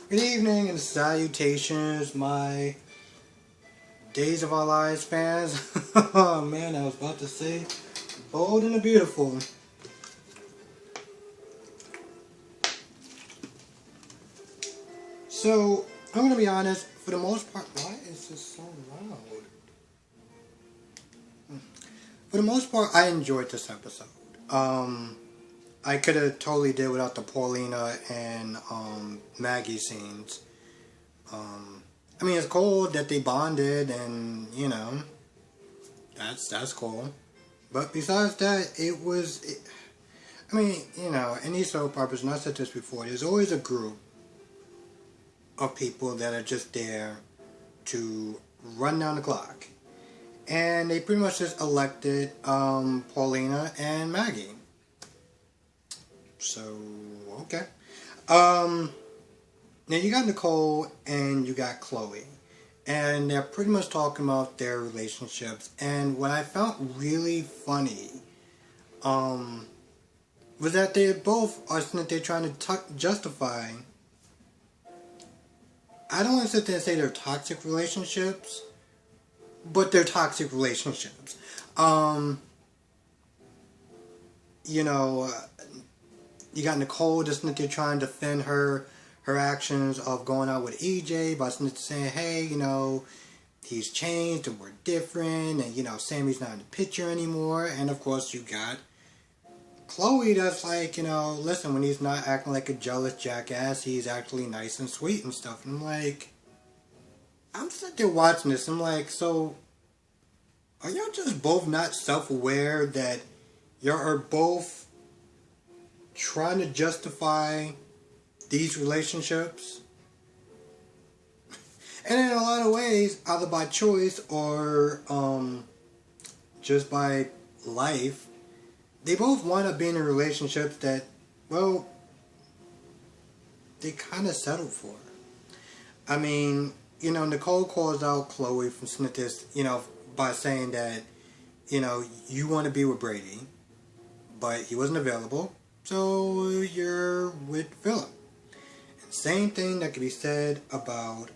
Good evening and salutations, my Days of Our Lives fans. Oh man, I was about to say bold and the beautiful. So, I'm gonna be honest, for the most part, why is this so loud? For the most part, I enjoyed this episode. Um, I could have totally did without the Paulina and Maggie scenes. I mean, it's cool that they bonded, and that's cool. But besides that, I mean, in these soap operas, and I said this before, there's always a group of people that are just there to run down the clock. And they pretty much just elected Paulina and Maggie. So, okay. Now you got Nicole and you got Chloe. And they're pretty much talking about their relationships. And what I found really funny was that they both are saying that they're trying to justify. I don't want to sit there and say they're toxic relationships, but they're toxic relationships. You know, you got Nicole just that they're trying to defend her actions of going out with EJ by saying, hey, he's changed and we're different, and Sammy's not in the picture anymore. And of course you got Chloe that's like, listen, when he's not acting like a jealous jackass, he's actually nice and sweet and stuff. And I'm like, I'm sitting there watching this, I'm like, so are y'all just both not self-aware that y'all are both trying to justify these relationships? And in a lot of ways, either by choice or just by life, they both wind up being in relationships that, well, they kind of settled for. I mean, Nicole calls out Chloe from Snittis, by saying that, you want to be with Brady, but he wasn't available, so you're with Philip. And same thing that could be said about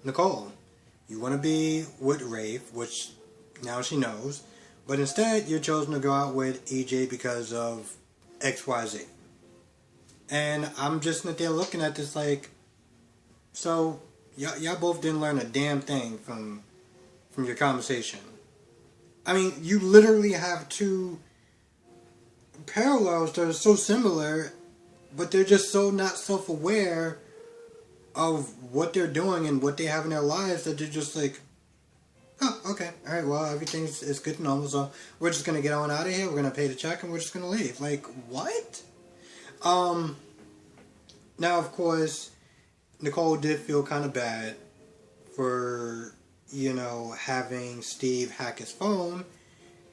Nicole. You want to be with Rafe, which now she knows, but instead you're chosen to go out with EJ because of XYZ. And I'm just there looking at this like, so y'all both didn't learn a damn thing from your conversation. I mean, you literally have two parallels that are so similar, but they're just so not self-aware of what they're doing and what they have in their lives that they're just like, oh, okay, alright, well, everything is good and normal, so we're just going to get on out of here, we're going to pay the check, and we're just going to leave. Like, what? Now, of course, Nicole did feel kind of bad for, having Steve hack his phone,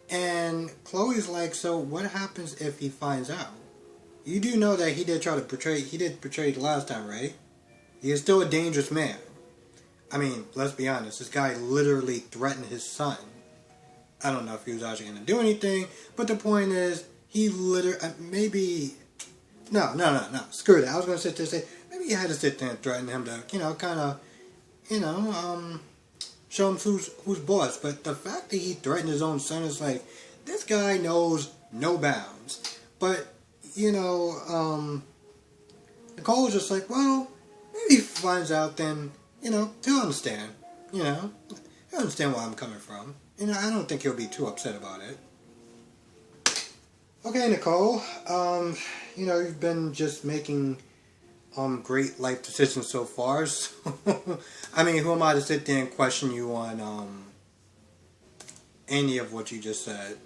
and Chloe's like, so what happens if he finds out? You do know that he did betray the last time, right? He is still a dangerous man. I mean, let's be honest, this guy literally threatened his son. I don't know if he was actually going to do anything, but the point is, he literally, no, screw that. I was going to sit there and say, maybe he had to sit there and threaten him to, kind of, show him who's boss. But the fact that he threatened his own son is like, this guy knows no bounds. But, Nicole was just like, well, maybe he finds out then, he'll understand. He'll understand where I'm coming from. I don't think he'll be too upset about it. Okay, Nicole, you've been just making great life decisions so far. So, I mean, who am I to sit there and question you on any of what you just said?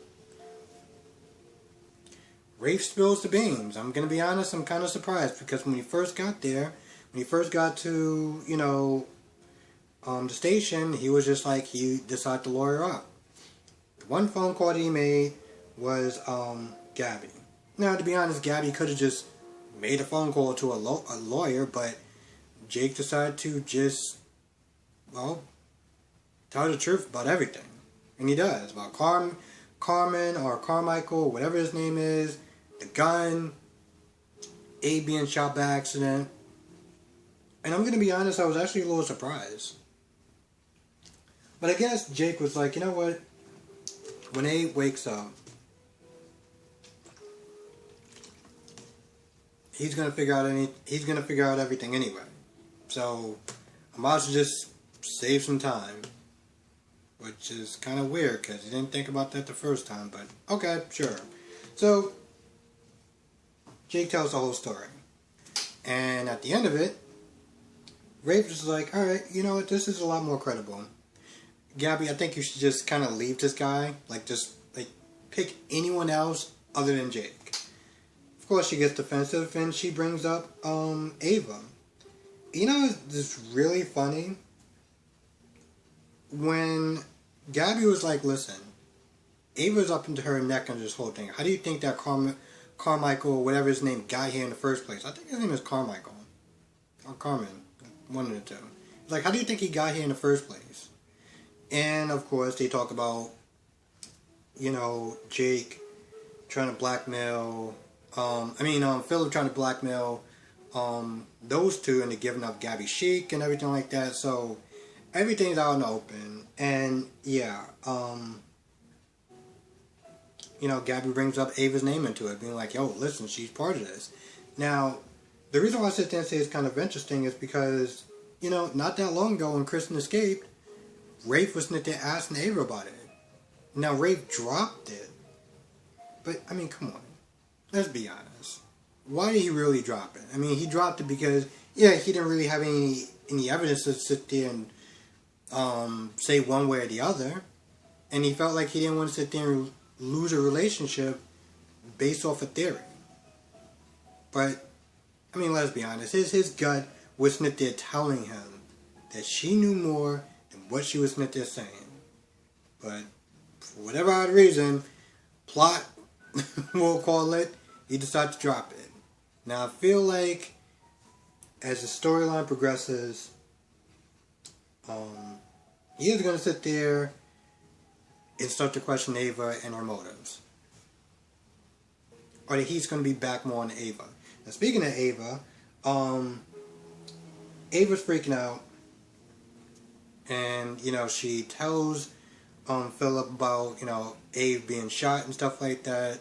Rafe spills the beans. I'm going to be honest, I'm kind of surprised because when he first got there, when he first got to, the station, he was just like, he decided to lawyer up. The one phone call that he made was Gabby. Now, to be honest, Gabby could have just made a phone call to a lawyer, but Jake decided to just, well, tell the truth about everything. And he does. About Carmen or Carmichael, whatever his name is, the gun, Abe being shot by accident, And I'm gonna be honest, I was actually a little surprised. But I guess Jake was like, you know what? When Abe wakes up, he's gonna figure out everything anyway. So I might as well just save some time. Which is kind of weird because he didn't think about that the first time, but okay, sure. So Jake tells the whole story. And at the end of it, Rafe is like, alright, you know what, this is a lot more credible. Gabby, I think you should just kind of leave this guy. Like, just, like, pick anyone else other than Jake. Of course, she gets defensive and she brings up, Ava. You know, it's really funny. When Gabby was like, listen, Ava's up into her neck under this whole thing. How do you think that Carmichael, or whatever his name, got here in the first place? I think his name is Carmichael. Or Carmen. One of the two. It's like, how do you think he got here in the first place? And, of course, they talk about, you know, Jake trying to blackmail, Philip trying to blackmail, those two into giving up Gabby Sheik and everything like that. So, everything's out in the open. And, yeah, you know, Gabby brings up Ava's name into it, being like, yo, listen, she's part of this. Now, the reason why I sit there and say it's kind of interesting is because, you know, not that long ago when Kristen escaped, Rafe was sitting there asking Ava about it. Now, Rafe dropped it. But, I mean, come on. Let's be honest. Why did he really drop it? I mean, he dropped it because, yeah, he didn't really have any evidence to sit there and say one way or the other. And he felt like he didn't want to sit there and lose a relationship based off a theory. But, I mean, let's be honest. His gut was sitting there telling him that she knew more than what she was sitting there saying. But, for whatever odd reason, plot, we'll call it, he decided to drop it. Now, I feel like as the storyline progresses, he is going to sit there and start to question Ava and her motives. Or that he's going to be back more on Ava. Now, speaking of Ava, Ava's freaking out. And, you know, she tells Philip about, you know, Abe being shot and stuff like that.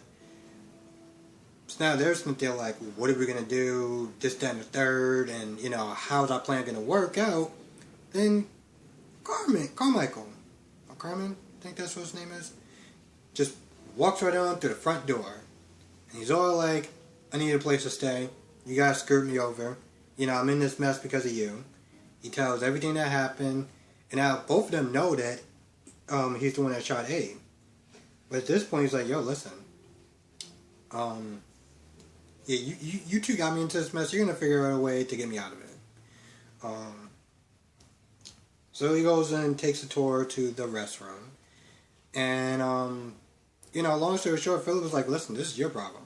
So now they're sitting there like, what are we going to do? This, that, and the third. And, you know, how's our plan going to work out? Then Carmichael, or Carmen, I think that's what his name is, just walks right on through the front door. And he's all like, I need a place to stay. You guys screwed me over. You know, I'm in this mess because of you. He tells everything that happened. And now both of them know that he's the one that shot Abe. But at this point, he's like, yo, listen. Yeah, you two got me into this mess. You're going to figure out a way to get me out of it. So he goes and takes a tour to the restroom. And, you know, long story short, Philip was like, listen, this is your problem.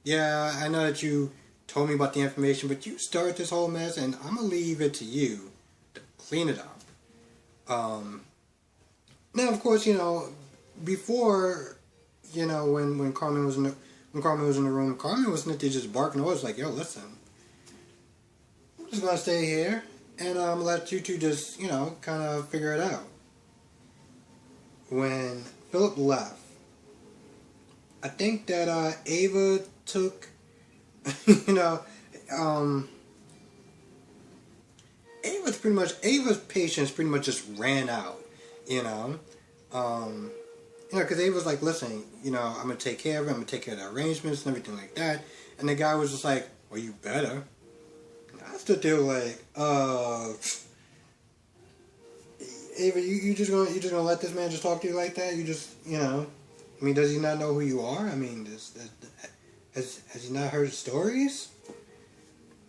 Yeah, I know that you told me about the information, but you started this whole mess, and I'm going to leave it to you to clean it up. Now, of course, you know, before, you know, when Carmen was in the room, Carmen was sitting there just barking orders like, yo, listen, I'm just going to stay here and let you two just, you know, kind of figure it out. When Philip left, I think that Ava took, you know, Ava's patience pretty much just ran out, you know. You know, because Ava's like, listen, you know, I'm going to take care of it, I'm going to take care of the arrangements and everything like that. And the guy was just like, well, you better. And I stood there like, Ava, you just gonna let this man just talk to you like that? You just, you know, I mean, does he not know who you are? I mean, has he not heard stories?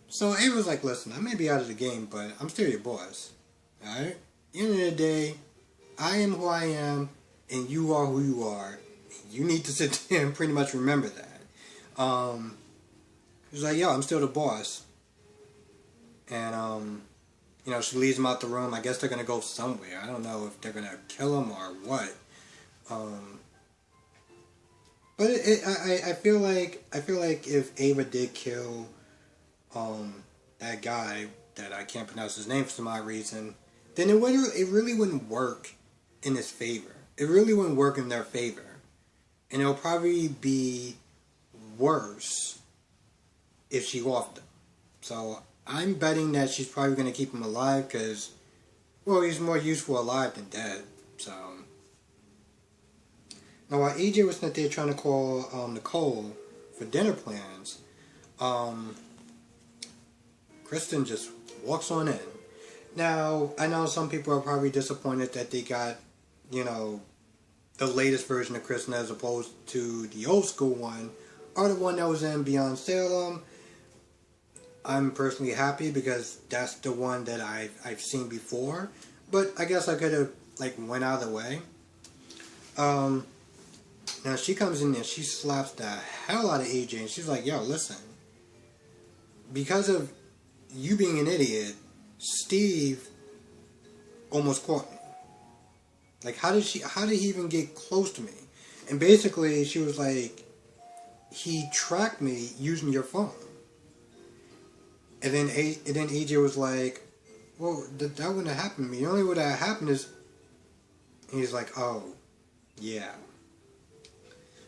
So Ava's like, listen, I may be out of the game, but I'm still your boss. Alright? At the end of the day, I am who I am, and you are who you are. You need to sit there and pretty much remember that. He's like, yo, I'm still the boss. And, you know, she leaves him out the room. I guess they're going to go somewhere. I don't know if they're going to kill him or what. But I feel like if Ava did kill that guy that I can't pronounce his name for some odd reason, then it really wouldn't work in his favor. It really wouldn't work in their favor. And it'll probably be worse if she offed him. So I'm betting that she's probably going to keep him alive because, well, he's more useful alive than dead. So now while AJ was not there trying to call Nicole for dinner plans, Kristen just walks on in. Now, I know some people are probably disappointed that they got, the latest version of Kristen as opposed to the old school one, or the one that was in Beyond Salem. I'm personally happy because that's the one that I've seen before, but I guess I could have went out of the way. Now she comes in there, she slaps the hell out of AJ, and she's like, "Yo, listen, because of you being an idiot, Steve almost caught me. Like, how did he even get close to me?" And basically, she was like, "He tracked me using your phone." And then AJ was like, "Well, that wouldn't have happened to me. The only way that happened is..." And he's like, "Oh, yeah."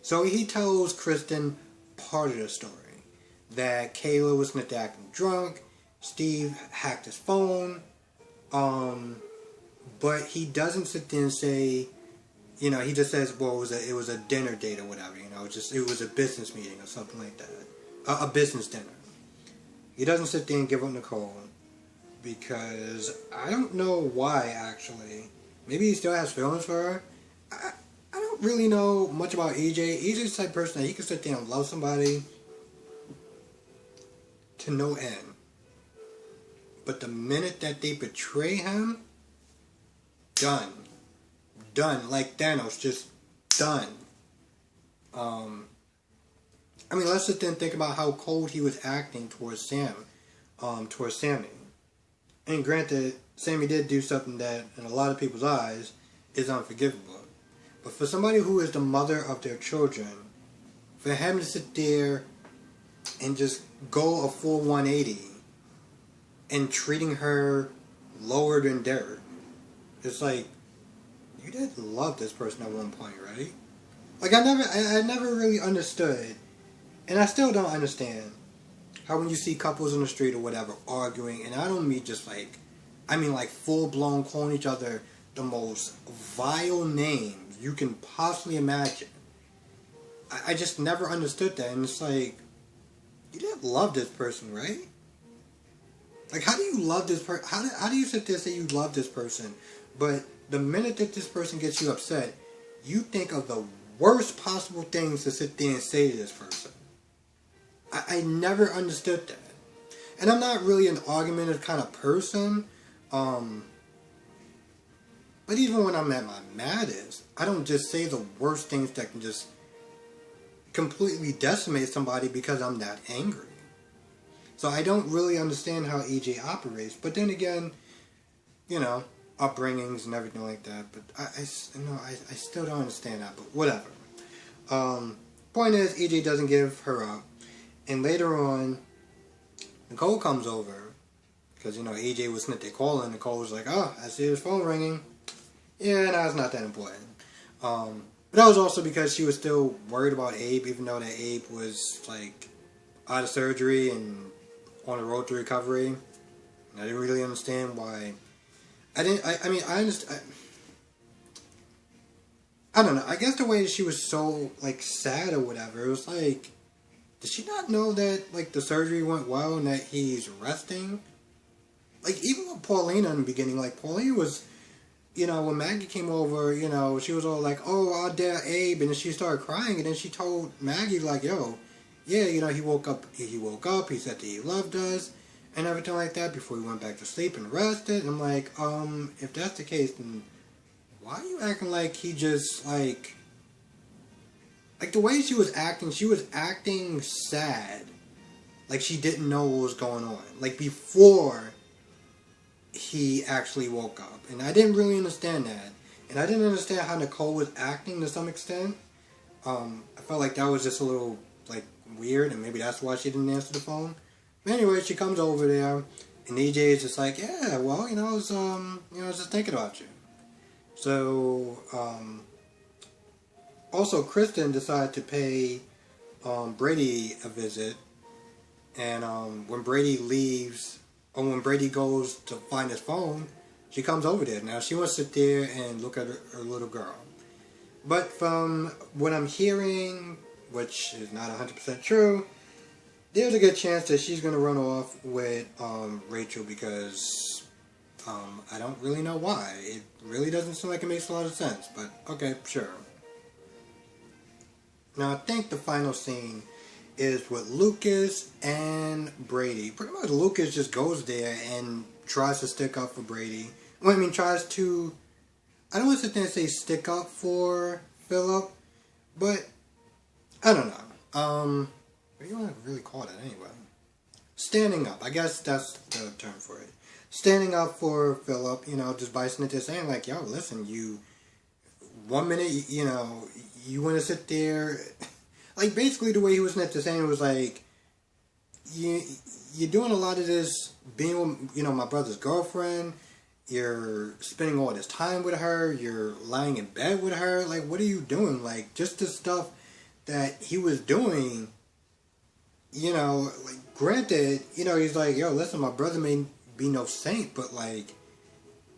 So he tells Kristen part of the story. That Kayla was not acting drunk. Steve hacked his phone. But he doesn't sit there and say, he just says, well, it was a dinner date or whatever, it was a business meeting or something like that. A business dinner. He doesn't sit there and give up Nicole because I don't know why, actually. Maybe he still has feelings for her. I don't really know much about EJ. EJ's the type of person that he can sit there and love somebody to no end. But the minute that they betray him, done. Done. Like Thanos, just done. Let's sit there and think about how cold he was acting towards Sammy. And granted, Sammy did do something that, in a lot of people's eyes, is unforgivable. But for somebody who is the mother of their children, for him to sit there and just go a full 180 and treating her lower than dirt, it's like, you did love this person at one point, right? Like, I never really understood, and I still don't understand, how when you see couples in the street or whatever arguing, and I don't mean just like full-blown calling each other the most vile names you can possibly imagine. I just never understood that, and it's like, you didn't love this person, right? Like, how do you love this person? How do you sit there and say you love this person, but the minute that this person gets you upset, you think of the worst possible things to sit there and say to this person? I never understood that. And I'm not really an argumentative kind of person. But even when I'm at my maddest, I don't just say the worst things that can just completely decimate somebody because I'm that angry. So I don't really understand how EJ operates. But then again, upbringings and everything like that. But I still don't understand that. But whatever. Point is, EJ doesn't give her up. And later on, Nicole comes over. Because, EJ was sitting there calling. Nicole was like, "Oh, I see his phone ringing." Yeah, no, it's not that important. But that was also because she was still worried about Abe, even though that Abe was, out of surgery and on the road to recovery. And I didn't really understand why. I understand. I don't know. I guess the way she was so, sad or whatever, it was like, did she not know that, the surgery went well and that he's resting? Even with Paulina in the beginning, Paulina was, when Maggie came over, she was all like, "Oh, I'll dare Abe," and then she started crying, and then she told Maggie, "Yo, yeah, he woke up, he said that he loved us, and everything like that before he went back to sleep and rested." And I'm like, if that's the case, then why are you acting like he just, the way she was acting sad. Like she didn't know what was going on. Before he actually woke up. And I didn't really understand that. And I didn't understand how Nicole was acting to some extent. I felt like that was just a little, weird, and maybe that's why she didn't answer the phone. Anyway, she comes over there, and EJ is just like, yeah, well, I was just thinking about you. So, also Kristen decided to pay Brady a visit, and when Brady leaves, or when Brady goes to find his phone, she comes over there. Now she wants to sit there and look at her little girl. But from what I'm hearing, which is not 100% true, there's a good chance that she's going to run off with Rachel because I don't really know why. It really doesn't seem like it makes a lot of sense, but okay, sure. Now I think the final scene is with Lucas and Brady. Pretty much Lucas just goes there and tries to stick up for Brady. Well, I mean, tries to... I don't want to sit there and say stick up for Philip, but I don't know. What do you want to really call it anyway? Standing up. I guess that's the term for it. Standing up for Philip, just by sitting there saying like, yo, listen, you... 1 minute, you want to sit there... Like, basically the way he was saying it was like, you're doing a lot of this being with, my brother's girlfriend. You're spending all this time with her. You're lying in bed with her. Like, what are you doing? Like, just the stuff that he was doing, like, granted, he's like, yo, listen, my brother may be no saint, but, like,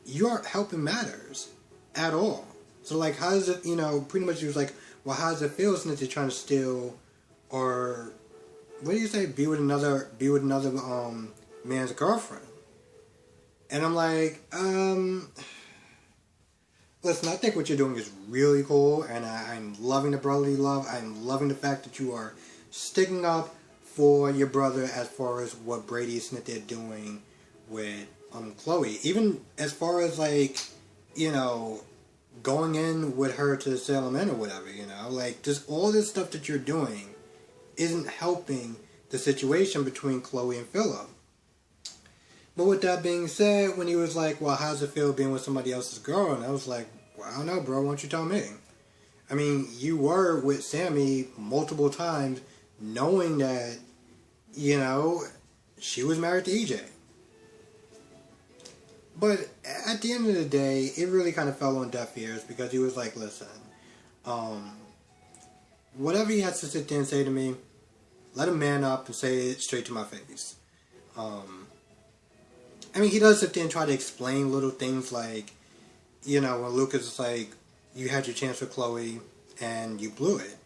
you aren't helping matters at all. So, like, how does it, pretty much he was like, well, how does it feel since they're trying to steal, or, what do you say, be with another man's girlfriend? And I'm like, listen, I think what you're doing is really cool, and I'm loving the brotherly love. I'm loving the fact that you are sticking up for your brother as far as what Brady is there doing with Chloe. Even as far as, like, going in with her to Salem Inn or whatever, like, just all this stuff that you're doing isn't helping the situation between Chloe and Philip. But with that being said, when he was like, well, how's it feel being with somebody else's girl? And I was like, well, I don't know, bro, why don't you tell me? I mean, you were with Sammy multiple times knowing that, she was married to EJ. But at the end of the day, it really kind of fell on deaf ears because he was like, listen, whatever he has to sit there and say to me, let him man up and say it straight to my face. I mean, he does sit there and try to explain little things like, when Lucas is like, you had your chance with Chloe and you blew it.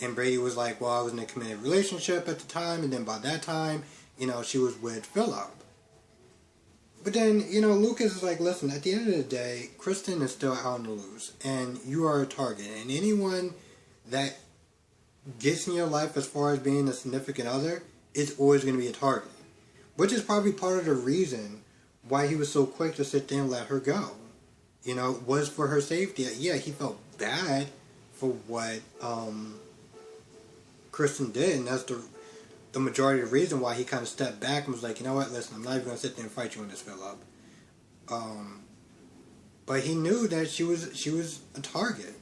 And Brady was like, well, I was in a committed relationship at the time, and then by that time, she was with Philip. But then, Lucas is like, listen, at the end of the day, Kristen is still out on the loose, and you are a target. And anyone that gets in your life as far as being a significant other is always going to be a target. Which is probably part of the reason why he was so quick to sit there and let her go. Was for her safety. Yeah, he felt bad for what Kristen did, and that's the majority of the reason why he kind of stepped back and was like, you know what, listen, I'm not even going to sit there and fight you on this, Philip. But he knew that she was a target.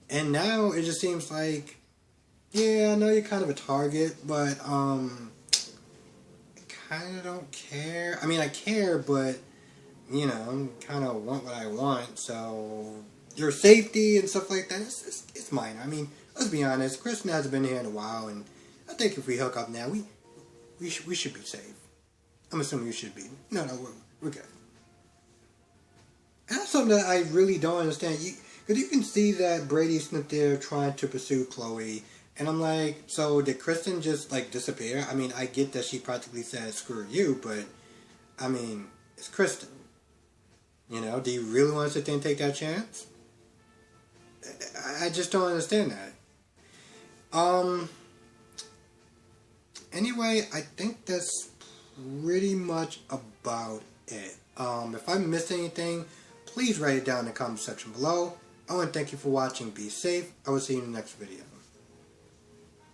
And now it just seems like, yeah, I know you're kind of a target, but I kind of don't care. I mean, I care, but, I kind of want what I want, so your safety and stuff like that, it's minor. I mean, let's be honest, Kristen hasn't been here in a while, and I think if we hook up now, we should be safe. I'm assuming you should be. No, we're good. And that's something that I really don't understand. Because you can see that Brady's not there trying to pursue Chloe. And I'm like, so did Kristen just, like, disappear? I mean, I get that she practically said, screw you, but, I mean, it's Kristen. Do you really want to sit there and take that chance? I just don't understand that. Anyway, I think that's pretty much about it. If I missed anything, please write it down in the comment section below. I want to thank you for watching. Be safe. I will see you in the next video.